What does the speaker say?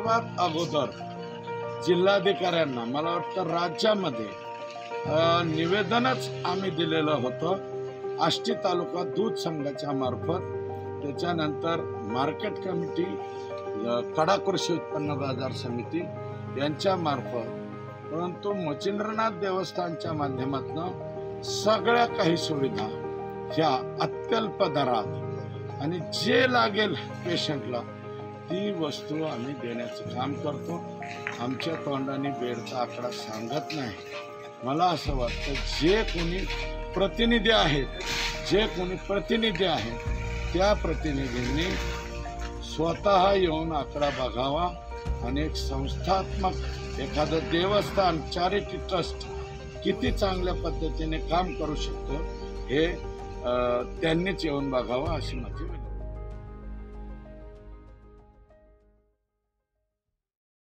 सर्वात अगोदर जिल्हाधिकाऱ्यांना मला वाटतं राज्यामध्ये निवेदनच आम्ही दिलेलं होतं आष्टी तालुका दूध संघाच्या मार्फत, त्याच्यानंतर मार्केट कमिटी, कडा कृषी उत्पन्न बाजार समिती यांच्या मार्फत, परंतु मच्छिंद्रनाथ देवस्थानच्या माध्यमातून सगळ्या काही सुविधा ह्या अत्यल्प दरात आणि जे लागेल पेशंटला ती वस्तू आम्ही देण्याचं काम करतो. आमच्या तोंडाने बेडचा आकडा सांगत नाही. मला असं वाटतं जे कोणी प्रतिनिधी आहेत त्या प्रतिनिधींनी स्वतः येऊन आकडा बघावा आणि एक संस्थात्मक एखादं देवस्थान चॅरिटी ट्रस्ट किती चांगल्या पद्धतीने काम करू शकतो हे त्यांनीच येऊन बघावं अशी माझी विनंती.